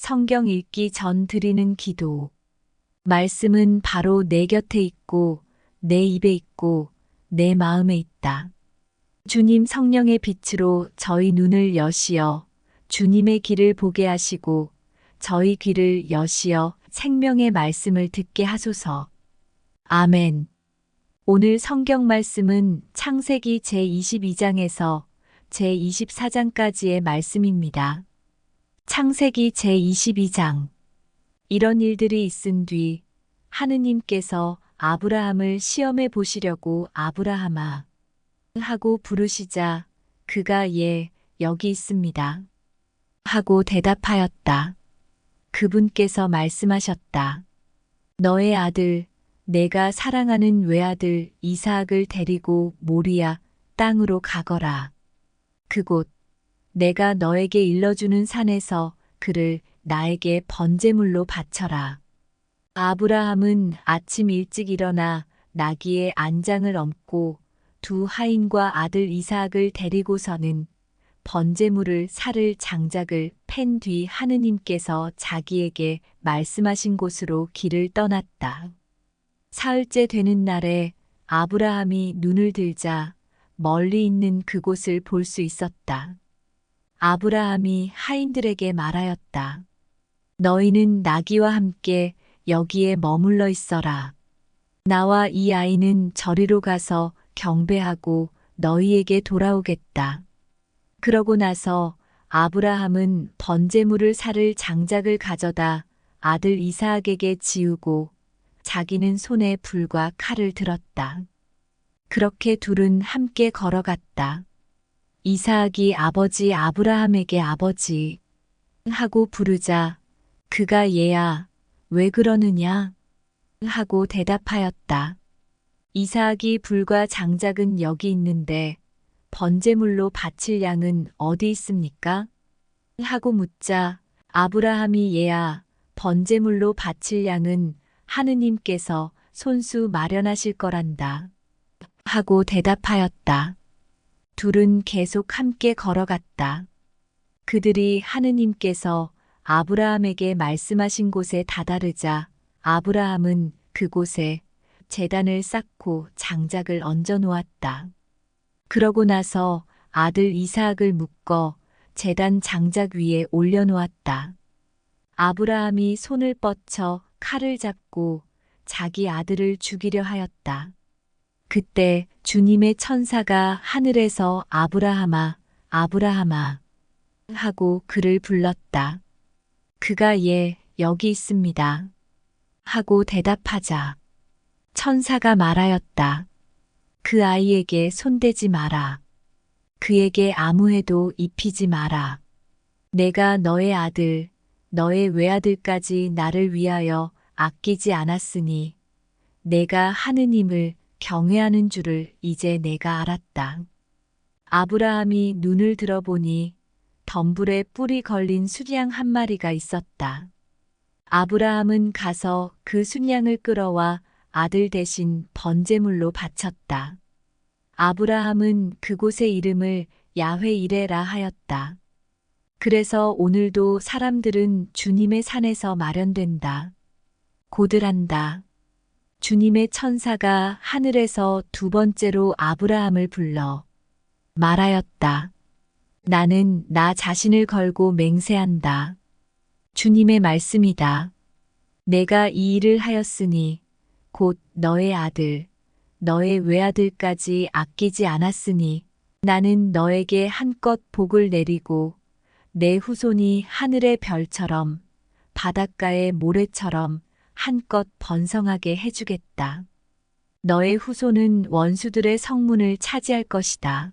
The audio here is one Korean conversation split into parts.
성경 읽기 전 드리는 기도. 말씀은 바로 내 곁에 있고, 내 입에 있고, 내 마음에 있다. 주님 성령의 빛으로 저희 눈을 여시어 주님의 길을 보게 하시고, 저희 귀를 여시어 생명의 말씀을 듣게 하소서. 아멘. 오늘 성경 말씀은 창세기 제22장에서 제24장까지의 말씀입니다. 창세기 제22장. 이런 일들이 있은 뒤 하느님께서 아브라함을 시험해 보시려고 아브라함아 하고 부르시자 그가 예, 여기 있습니다 하고 대답하였다. 그분께서 말씀하셨다. 너의 아들, 내가 사랑하는 외아들 이삭을 데리고 모리아 땅으로 가거라. 그곳 내가 너에게 일러주는 산에서 그를 나에게 번제물로 바쳐라. 아브라함은 아침 일찍 일어나 나귀의 안장을 얹고 두 하인과 아들 이삭을 데리고서는 번제물을 살을 장작을 팬 뒤 하느님께서 자기에게 말씀하신 곳으로 길을 떠났다. 사흘째 되는 날에 아브라함이 눈을 들자 멀리 있는 그곳을 볼 수 있었다. 아브라함이 하인들에게 말하였다. 너희는 나귀와 함께 여기에 머물러 있어라. 나와 이 아이는 저리로 가서 경배하고 너희에게 돌아오겠다. 그러고 나서 아브라함은 번제물을 살을 장작을 가져다 아들 이삭에게 지우고 자기는 손에 불과 칼을 들었다. 그렇게 둘은 함께 걸어갔다. 이삭이 아버지 아브라함에게 아버지 하고 부르자 그가 얘야 왜 그러느냐 하고 대답하였다. 이삭이 불과 장작은 여기 있는데 번제물로 바칠 양은 어디 있습니까? 하고 묻자 아브라함이 얘야 번제물로 바칠 양은 하느님께서 손수 마련하실 거란다 하고 대답하였다. 둘은 계속 함께 걸어갔다. 그들이 하느님께서 아브라함에게 말씀하신 곳에 다다르자 아브라함은 그곳에 제단을 쌓고 장작을 얹어 놓았다. 그러고 나서 아들 이삭을 묶어 제단 장작 위에 올려 놓았다. 아브라함이 손을 뻗쳐 칼을 잡고 자기 아들을 죽이려 하였다. 그때 주님의 천사가 하늘에서 아브라함아, 아브라함아 하고 그를 불렀다. 그가 예, 여기 있습니다 하고 대답하자 천사가 말하였다. 그 아이에게 손대지 마라. 그에게 아무 해도 입히지 마라. 내가 너의 아들, 너의 외아들까지 나를 위하여 아끼지 않았으니 내가 하느님을 경외하는 줄을 이제 내가 알았다. 아브라함이 눈을 들어보니 덤불에 뿔이 걸린 순양 한 마리가 있었다. 아브라함은 가서 그 순양을 끌어와 아들 대신 번제물로 바쳤다. 아브라함은 그곳의 이름을 야훼 이레라 하였다. 그래서 오늘도 사람들은 주님의 산에서 마련된다. 고들한다. 주님의 천사가 하늘에서 두 번째로 아브라함을 불러 말하였다. 나는 나 자신을 걸고 맹세한다. 주님의 말씀이다. 내가 이 일을 하였으니 곧 너의 아들, 너의 외아들까지 아끼지 않았으니 나는 너에게 한껏 복을 내리고 내 후손이 하늘의 별처럼 바닷가의 모래처럼 한껏 번성하게 해주겠다. 너의 후손은 원수들의 성문을 차지할 것이다.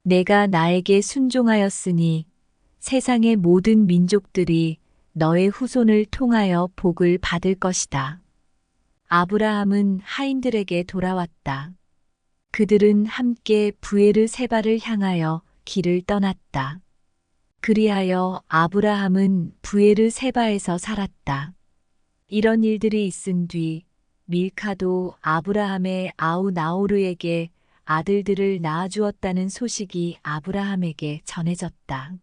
내가 나에게 순종하였으니 세상의 모든 민족들이 너의 후손을 통하여 복을 받을 것이다. 아브라함은 하인들에게 돌아왔다. 그들은 함께 부에르 세바를 향하여 길을 떠났다. 그리하여 아브라함은 부에르 세바에서 살았다. 이런 일들이 있은 뒤 밀카도 아브라함의 아우 나오르에게 아들들을 낳아주었다는 소식이 아브라함에게 전해졌다.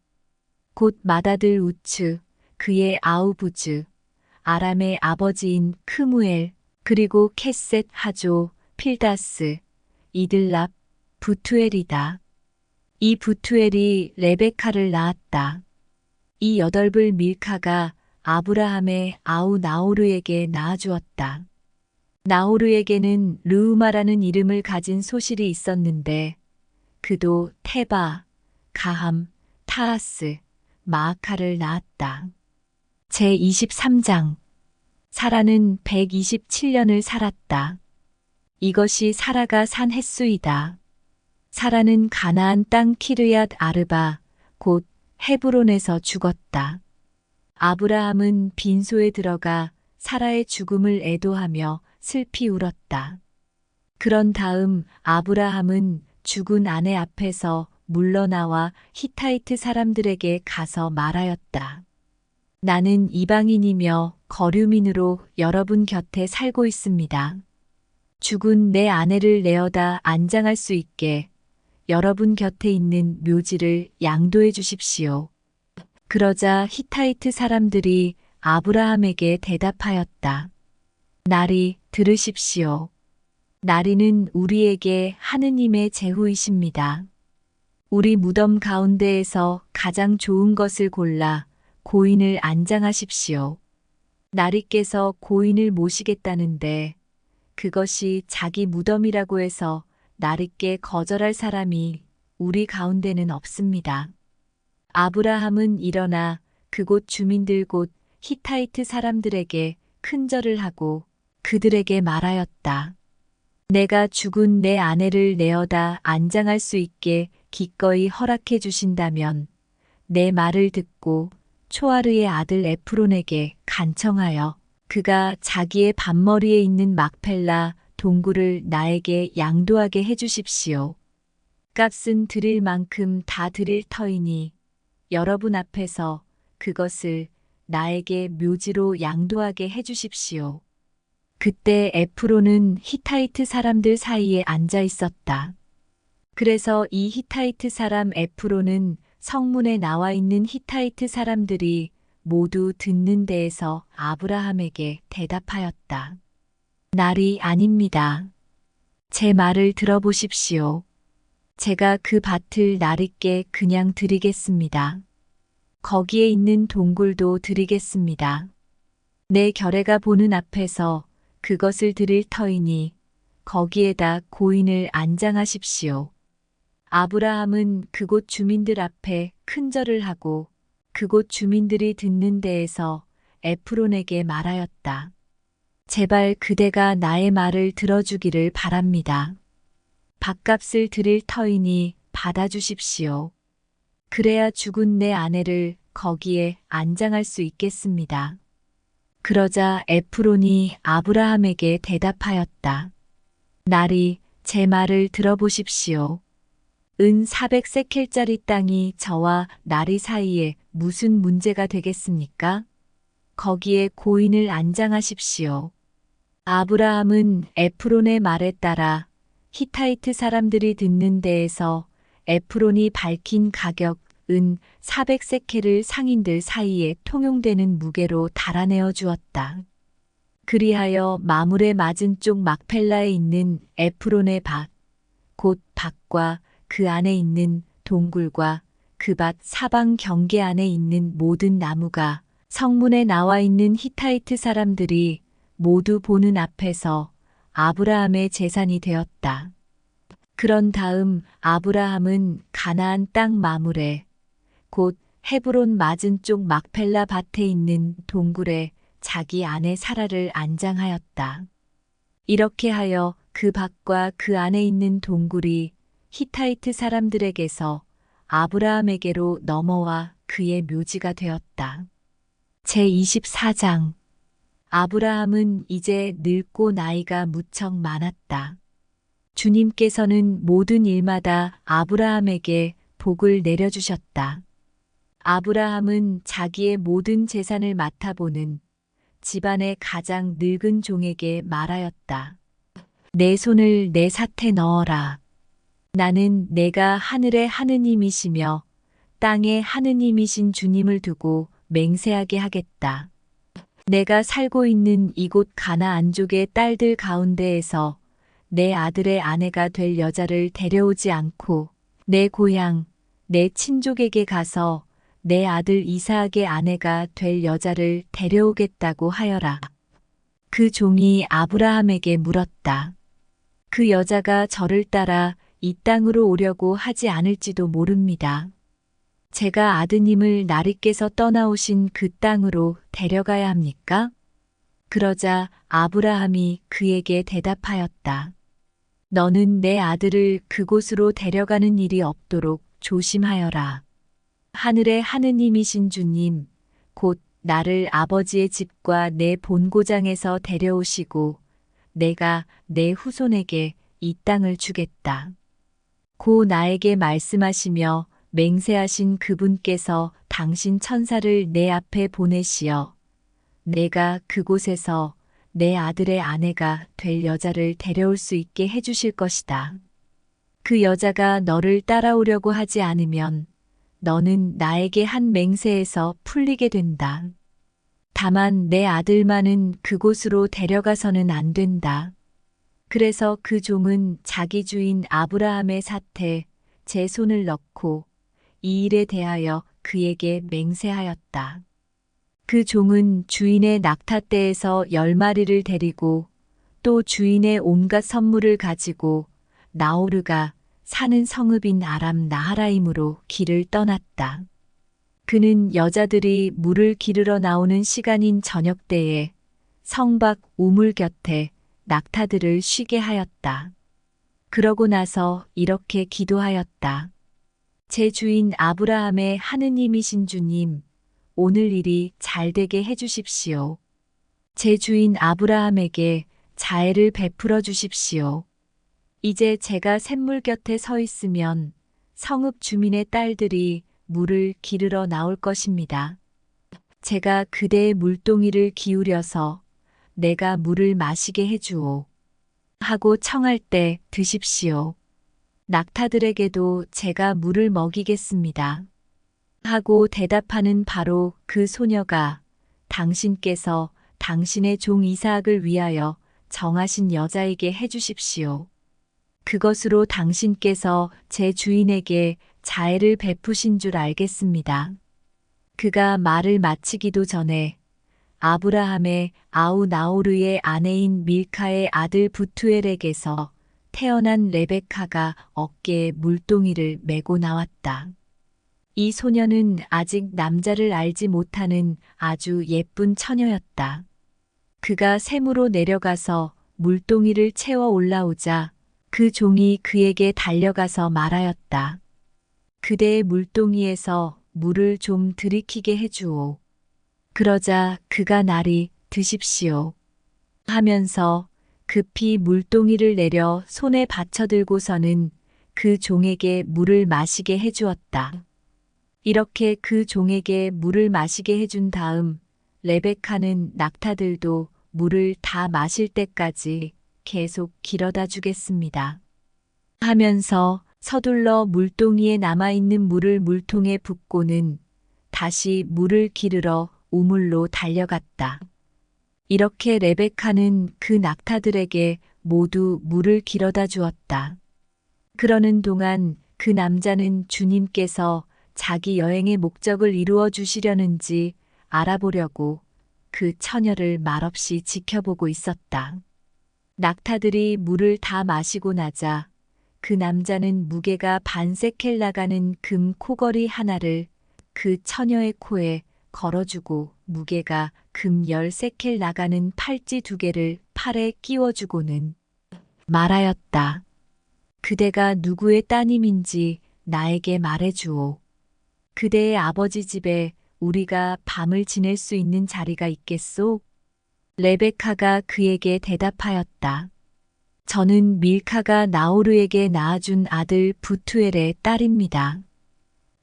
곧 맏아들 우츠, 그의 아우부즈, 아람의 아버지인 크무엘, 그리고 켓셋 하조, 필다스, 이들랍, 부투엘이다. 이 부투엘이 레베카를 낳았다. 이 여덟불 밀카가 아브라함의 아우 나호르에게 낳아주었다. 나호르에게는 르우마라는 이름을 가진 소실이 있었는데 그도 테바, 가함, 타하스, 마아카를 낳았다. 제23장 사라는 127년을 살았다. 이것이 사라가 산 횟수이다. 사라는 가나안 땅 키르얏 아르바 곧 헤브론에서 죽었다. 아브라함은 빈소에 들어가 사라의 죽음을 애도하며 슬피 울었다. 그런 다음 아브라함은 죽은 아내 앞에서 물러나와 히타이트 사람들에게 가서 말하였다. 나는 이방인이며 거류민으로 여러분 곁에 살고 있습니다. 죽은 내 아내를 내어다 안장할 수 있게 여러분 곁에 있는 묘지를 양도해 주십시오. 그러자 히타이트 사람들이 아브라함에게 대답하였다. 나리 들으십시오. 나리는 우리에게 하느님의 제후이십니다. 우리 무덤 가운데에서 가장 좋은 것을 골라 고인을 안장하십시오. 나리께서 고인을 모시겠다는데 그것이 자기 무덤이라고 해서 나리께 거절할 사람이 우리 가운데는 없습니다. 아브라함은 일어나 그곳 주민들 곧 히타이트 사람들에게 큰절을 하고 그들에게 말하였다. 내가 죽은 내 아내를 내어다 안장할 수 있게 기꺼이 허락해 주신다면 내 말을 듣고 초아르의 아들 에프론에게 간청하여 그가 자기의 밭머리에 있는 막펠라 동굴을 나에게 양도하게 해 주십시오. 값은 드릴 만큼 다 드릴 터이니 여러분 앞에서 그것을 나에게 묘지로 양도하게 해 주십시오. 그때 에프론은 히타이트 사람들 사이에 앉아 있었다. 그래서 이 히타이트 사람 에프론은 성문에 나와 있는 히타이트 사람들이 모두 듣는 데에서 아브라함에게 대답하였다. 날이 아닙니다. 제 말을 들어보십시오. 제가 그 밭을 나리께 그냥 드리겠습니다. 거기에 있는 동굴도 드리겠습니다. 내 결례가 보는 앞에서 그것을 드릴 터이니 거기에다 고인을 안장하십시오. 아브라함은 그곳 주민들 앞에 큰절을 하고 그곳 주민들이 듣는 데에서 에프론에게 말하였다. 제발 그대가 나의 말을 들어주기를 바랍니다. 밭값을 드릴 터이니 받아주십시오. 그래야 죽은 내 아내를 거기에 안장할 수 있겠습니다. 그러자 에프론이 아브라함에게 대답하였다. 나리, 제 말을 들어보십시오. 은 400세켈짜리 땅이 저와 나리 사이에 무슨 문제가 되겠습니까? 거기에 고인을 안장하십시오. 아브라함은 에프론의 말에 따라 히타이트 사람들이 듣는 데에서 에프론이 밝힌 가격 은 400세켈을 상인들 사이에 통용되는 무게로 달아내어 주었다. 그리하여 마물의 맞은쪽 막펠라에 있는 에프론의 밭, 곧 밭과 그 안에 있는 동굴과 그 밭 사방 경계 안에 있는 모든 나무가 성문에 나와 있는 히타이트 사람들이 모두 보는 앞에서 아브라함의 재산이 되었다. 그런 다음 아브라함은 가나안 땅 마물에 곧 헤브론 맞은쪽 막펠라 밭에 있는 동굴에 자기 아내 사라를 안장하였다. 이렇게 하여 그 밭과 그 안에 있는 동굴이 히타이트 사람들에게서 아브라함에게로 넘어와 그의 묘지가 되었다. 제24장 아브라함은 이제 늙고 나이가 무척 많았다. 주님께서는 모든 일마다 아브라함에게 복을 내려주셨다. 아브라함은 자기의 모든 재산을 맡아보는 집안의 가장 늙은 종에게 말하였다. 내 손을 내 삿에 넣어라. 나는 내가 하늘의 하느님이시며 땅의 하느님이신 주님을 두고 맹세하게 하겠다. 내가 살고 있는 이곳 가나안족의 딸들 가운데에서 내 아들의 아내가 될 여자를 데려오지 않고 내 고향, 내 친족에게 가서 내 아들 이삭의 아내가 될 여자를 데려오겠다고 하여라. 그 종이 아브라함에게 물었다. 그 여자가 저를 따라 이 땅으로 오려고 하지 않을지도 모릅니다. 제가 아드님을 나리께서 떠나오신 그 땅으로 데려가야 합니까? 그러자 아브라함이 그에게 대답하였다. 너는 내 아들을 그곳으로 데려가는 일이 없도록 조심하여라. 하늘의 하느님이신 주님, 곧 나를 아버지의 집과 내 본고장에서 데려오시고 내가 내 후손에게 이 땅을 주겠다. 고 나에게 말씀하시며 맹세하신 그분께서 당신 천사를 내 앞에 보내시어 내가 그곳에서 내 아들의 아내가 될 여자를 데려올 수 있게 해주실 것이다. 그 여자가 너를 따라오려고 하지 않으면 너는 나에게 한 맹세에서 풀리게 된다. 다만 내 아들만은 그곳으로 데려가서는 안 된다. 그래서 그 종은 자기 주인 아브라함의 사태, 제 손을 넣고 이 일에 대하여 그에게 맹세하였다. 그 종은 주인의 낙타떼에서 10마리를 데리고 또 주인의 온갖 선물을 가지고 나오르가 사는 성읍인 아람 나하라임으로 길을 떠났다. 그는 여자들이 물을 기르러 나오는 시간인 저녁 때에 성 밖 우물 곁에 낙타들을 쉬게 하였다. 그러고 나서 이렇게 기도하였다. 제 주인 아브라함의 하느님이신 주님, 오늘 일이 잘 되게 해주십시오. 제 주인 아브라함에게 자애를 베풀어 주십시오. 이제 제가 샘물 곁에 서 있으면 성읍 주민의 딸들이 물을 기르러 나올 것입니다. 제가 그대의 물동이를 기울여서 내가 물을 마시게 해주오. 하고 청할 때 드십시오. 낙타들에게도 제가 물을 먹이겠습니다. 하고 대답하는 바로 그 소녀가 당신께서 당신의 종 이삭을 위하여 정하신 여자에게 해주십시오. 그것으로 당신께서 제 주인에게 자애를 베푸신 줄 알겠습니다. 그가 말을 마치기도 전에 아브라함의 아우 나오르의 아내인 밀카의 아들 부투엘에게서 태어난 레베카가 어깨에 물동이를 메고 나왔다. 이 소녀는 아직 남자를 알지 못하는 아주 예쁜 처녀였다. 그가 샘으로 내려가서 물동이를 채워 올라오자 그 종이 그에게 달려가서 말하였다. 그대의 물동이에서 물을 좀 들이키게 해주오. 그러자 그가 나리 드십시오. 하면서 급히 물동이를 내려 손에 받쳐들고서는 그 종에게 물을 마시게 해주었다. 이렇게 그 종에게 물을 마시게 해준 다음 레베카는 낙타들도 물을 다 마실 때까지 계속 길어다 주겠습니다. 하면서 서둘러 물동이에 남아있는 물을 물통에 붓고는 다시 물을 기르러 우물로 달려갔다. 이렇게 레베카는 그 낙타들에게 모두 물을 길어다 주었다. 그러는 동안 그 남자는 주님께서 자기 여행의 목적을 이루어 주시려는지 알아보려고 그 처녀를 말없이 지켜보고 있었다. 낙타들이 물을 다 마시고 나자 그 남자는 무게가 반세켈 나가는 금 코걸이 하나를 그 처녀의 코에 걸어주고 무게가 금 10세켈 나가는 팔찌 2개를 팔에 끼워주고는 말하였다. 그대가 누구의 따님인지 나에게 말해주오. 그대의 아버지 집에 우리가 밤을 지낼 수 있는 자리가 있겠소? 레베카가 그에게 대답하였다. 저는 밀카가 나오르에게 낳아준 아들 부투엘의 딸입니다.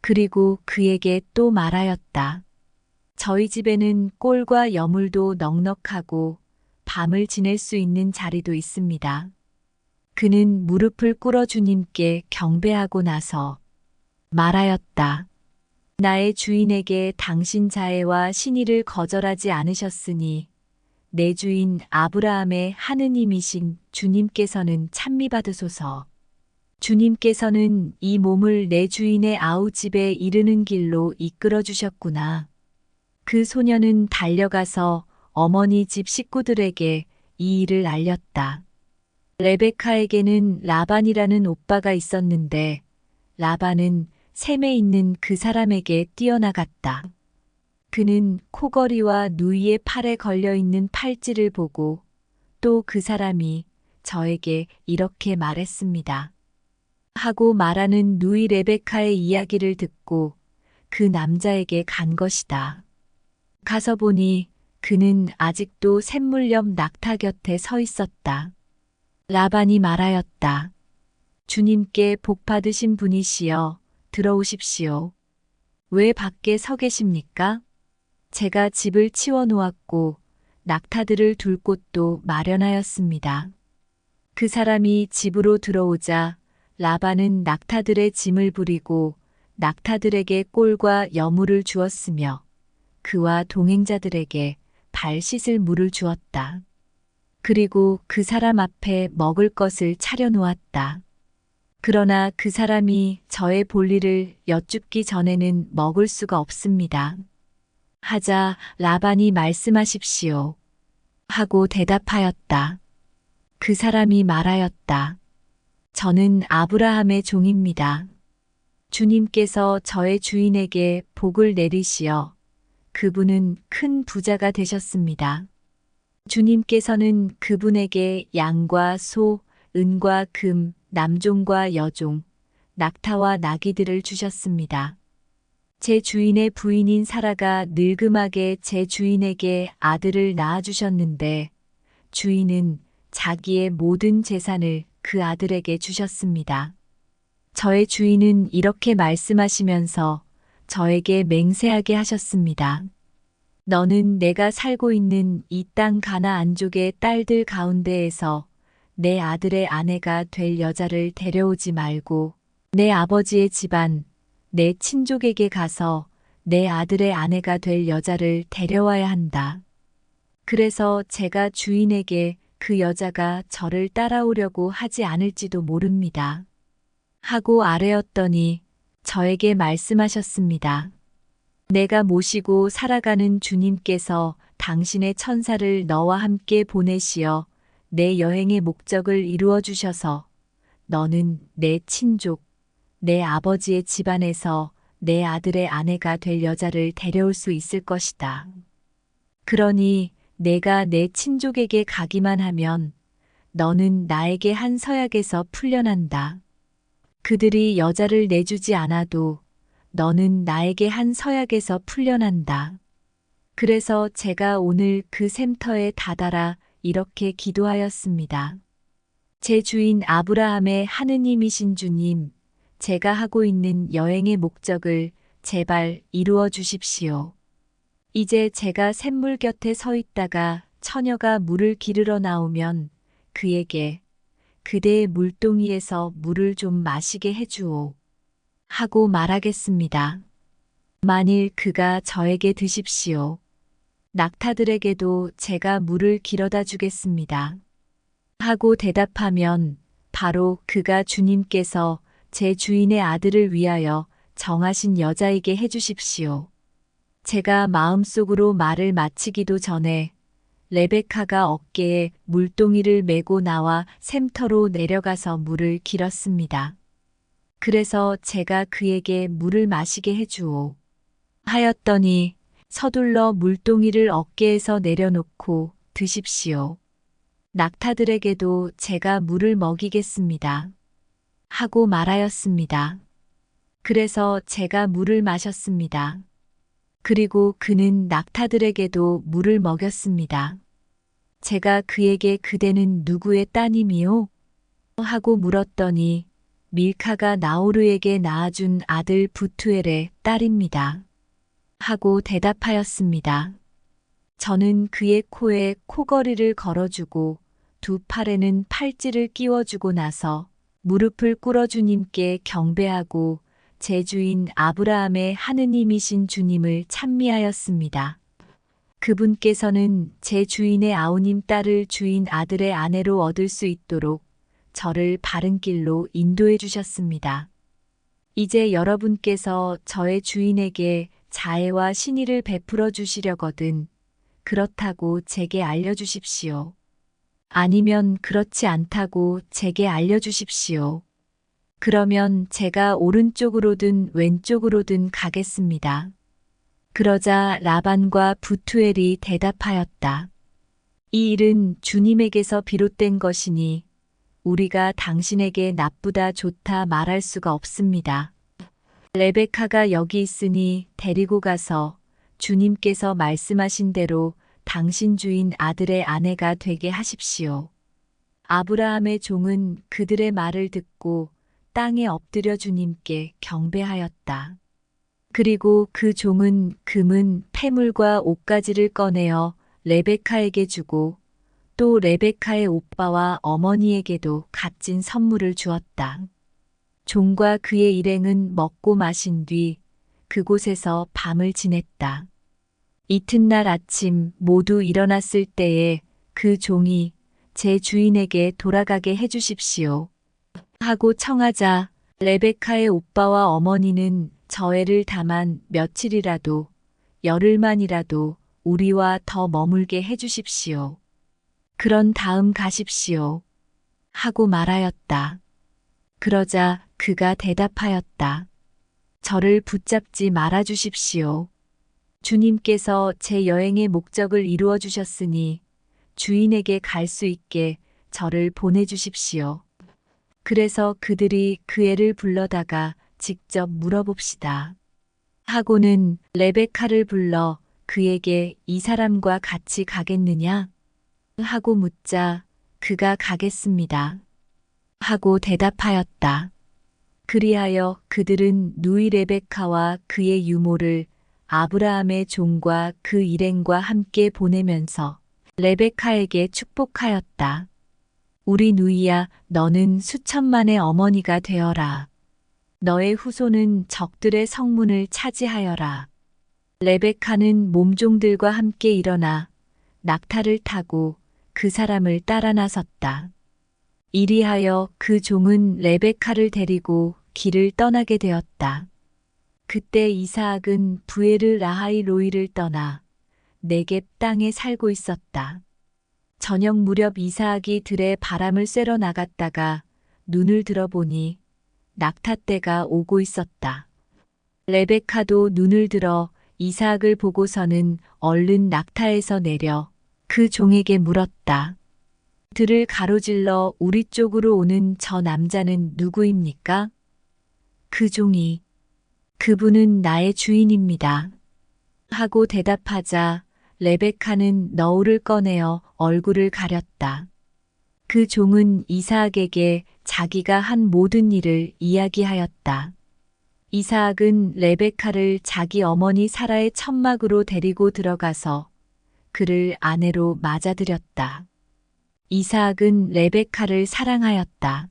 그리고 그에게 또 말하였다. 저희 집에는 꼴과 여물도 넉넉하고 밤을 지낼 수 있는 자리도 있습니다. 그는 무릎을 꿇어 주님께 경배하고 나서 말하였다. 나의 주인에게 당신 자애와 신의를 거절하지 않으셨으니 내 주인 아브라함의 하느님이신 주님께서는 찬미받으소서. 주님께서는 이 몸을 내 주인의 아우집에 이르는 길로 이끌어 주셨구나. 그 소녀는 달려가서 어머니 집 식구들에게 이 일을 알렸다. 레베카에게는 라반이라는 오빠가 있었는데 라반은 셈에 있는 그 사람에게 뛰어나갔다. 그는 코걸이와 누이의 팔에 걸려있는 팔찌를 보고 또 그 사람이 저에게 이렇게 말했습니다. 하고 말하는 누이 레베카의 이야기를 듣고 그 남자에게 간 것이다. 가서 보니 그는 아직도 샘물 옆 낙타 곁에 서 있었다. 라반이 말하였다. 주님께 복 받으신 분이시여 들어오십시오. 왜 밖에 서 계십니까? 제가 집을 치워 놓았고 낙타들을 둘 곳도 마련하였습니다. 그 사람이 집으로 들어오자 라반은 낙타들의 짐을 부리고 낙타들에게 꼴과 여물을 주었으며 그와 동행자들에게 발 씻을 물을 주었다. 그리고 그 사람 앞에 먹을 것을 차려 놓았다. 그러나 그 사람이 저의 볼일을 여쭙기 전에는 먹을 수가 없습니다. 하자 라반이 말씀하십시오. 하고 대답하였다. 그 사람이 말하였다. 저는 아브라함의 종입니다. 주님께서 저의 주인에게 복을 내리시어 그분은 큰 부자가 되셨습니다. 주님께서는 그분에게 양과 소, 은과 금, 남종과 여종, 낙타와 나귀들을 주셨습니다. 제 주인의 부인인 사라가 늙음하게 제 주인에게 아들을 낳아주셨는데 주인은 자기의 모든 재산을 그 아들에게 주셨습니다. 저의 주인은 이렇게 말씀하시면서 저에게 맹세하게 하셨습니다. 너는 내가 살고 있는 이 땅 가나안족의 딸들 가운데에서 내 아들의 아내가 될 여자를 데려오지 말고 내 아버지의 집안, 내 친족에게 가서 내 아들의 아내가 될 여자를 데려와야 한다. 그래서 제가 주인에게 그 여자가 저를 따라오려고 하지 않을지도 모릅니다. 하고 아뢰었더니 저에게 말씀하셨습니다. 내가 모시고 살아가는 주님께서 당신의 천사를 너와 함께 보내시어 내 여행의 목적을 이루어 주셔서 너는 내 친족, 내 아버지의 집안에서 내 아들의 아내가 될 여자를 데려올 수 있을 것이다. 그러니 내가 내 친족에게 가기만 하면 너는 나에게 한 서약에서 풀려난다. 그들이 여자를 내주지 않아도 너는 나에게 한 서약에서 풀려난다. 그래서 제가 오늘 그 샘터에 다다라 이렇게 기도하였습니다. 제 주인 아브라함의 하느님이신 주님, 제가 하고 있는 여행의 목적을 제발 이루어 주십시오. 이제 제가 샘물 곁에 서 있다가 처녀가 물을 기르러 나오면 그에게 그대의 물동이에서 물을 좀 마시게 해주오. 하고 말하겠습니다. 만일 그가 저에게 드십시오. 낙타들에게도 제가 물을 길어다 주겠습니다. 하고 대답하면 바로 그가 주님께서 제 주인의 아들을 위하여 정하신 여자에게 해주십시오. 제가 마음속으로 말을 마치기도 전에 레베카가 어깨에 물동이를 메고 나와 샘터로 내려가서 물을 길었습니다. 그래서 제가 그에게 물을 마시게 해주오. 하였더니 서둘러 물동이를 어깨에서 내려놓고 드십시오. 낙타들에게도 제가 물을 먹이겠습니다. 하고 말하였습니다. 그래서 제가 물을 마셨습니다. 그리고 그는 낙타들에게도 물을 먹였습니다. 제가 그에게 그대는 누구의 따님이요? 하고 물었더니 밀카가 나오르에게 낳아준 아들 부투엘의 딸입니다. 하고 대답하였습니다. 저는 그의 코에 코걸이를 걸어주고 두 팔에는 팔찌를 끼워주고 나서 무릎을 꿇어 주님께 경배하고 제 주인 아브라함의 하느님이신 주님을 찬미하였습니다. 그분께서는 제 주인의 아우님 딸을 주인 아들의 아내로 얻을 수 있도록 저를 바른 길로 인도해 주셨습니다. 이제 여러분께서 저의 주인에게 자애와 신의를 베풀어 주시려거든 그렇다고 제게 알려주십시오. 아니면 그렇지 않다고 제게 알려주십시오. 그러면 제가 오른쪽으로든 왼쪽으로든 가겠습니다. 그러자 라반과 부투엘이 대답하였다. 이 일은 주님에게서 비롯된 것이니 우리가 당신에게 나쁘다 좋다 말할 수가 없습니다. 레베카가 여기 있으니 데리고 가서 주님께서 말씀하신 대로 당신 주인 아들의 아내가 되게 하십시오. 아브라함의 종은 그들의 말을 듣고 땅에 엎드려 주님께 경배하였다. 그리고 그 종은 금은 패물과 옷가지를 꺼내어 레베카에게 주고 또 레베카의 오빠와 어머니에게도 값진 선물을 주었다. 종과 그의 일행은 먹고 마신 뒤 그곳에서 밤을 지냈다. 이튿날 아침 모두 일어났을 때에 그 종이 제 주인에게 돌아가게 해주십시오 하고 청하자 레베카의 오빠와 어머니는 저애를 다만 며칠이라도 열흘만이라도 우리와 더 머물게 해주십시오. 그런 다음 가십시오. 하고 말하였다. 그러자 그가 대답하였다. 저를 붙잡지 말아 주십시오. 주님께서 제 여행의 목적을 이루어 주셨으니 주인에게 갈 수 있게 저를 보내주십시오. 그래서 그들이 그 애를 불러다가 직접 물어봅시다. 하고는 레베카를 불러 그에게 이 사람과 같이 가겠느냐? 하고 묻자 그가 가겠습니다. 하고 대답하였다. 그리하여 그들은 누이 레베카와 그의 유모를 아브라함의 종과 그 일행과 함께 보내면서 레베카에게 축복하였다. 우리 누이야, 너는 수천만의 어머니가 되어라. 너의 후손은 적들의 성문을 차지하여라. 레베카는 몸종들과 함께 일어나 낙타를 타고 그 사람을 따라 나섰다. 이리하여 그 종은 레베카를 데리고 길을 떠나게 되었다. 그때 이사학은 부에르 라하이 로이를 떠나 네겝 땅에 살고 있었다. 저녁 무렵 이사학이 들에 바람을 쐬러 나갔다가 눈을 들어보니 낙타떼가 오고 있었다. 레베카도 눈을 들어 이사학을 보고서는 얼른 낙타에서 내려 그 종에게 물었다. 들을 가로질러 우리 쪽으로 오는 저 남자는 누구입니까? 그 종이 그분은 나의 주인입니다. 하고 대답하자 레베카는 너울을 꺼내어 얼굴을 가렸다. 그 종은 이사학에게 자기가 한 모든 일을 이야기하였다. 이사학은 레베카를 자기 어머니 사라의 천막으로 데리고 들어가서 그를 아내로 맞아들였다. 이사학은 레베카를 사랑하였다.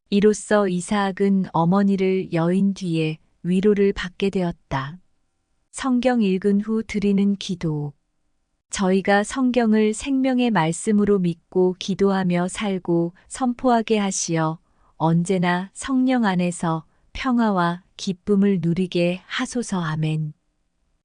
이로써 이사학은 어머니를 여인 뒤에 위로를 받게 되었다. 성경 읽은 후 드리는 기도. 저희가 성경을 생명의 말씀으로 믿고 기도하며 살고 선포하게 하시어 언제나 성령 안에서 평화와 기쁨을 누리게 하소서. 아멘.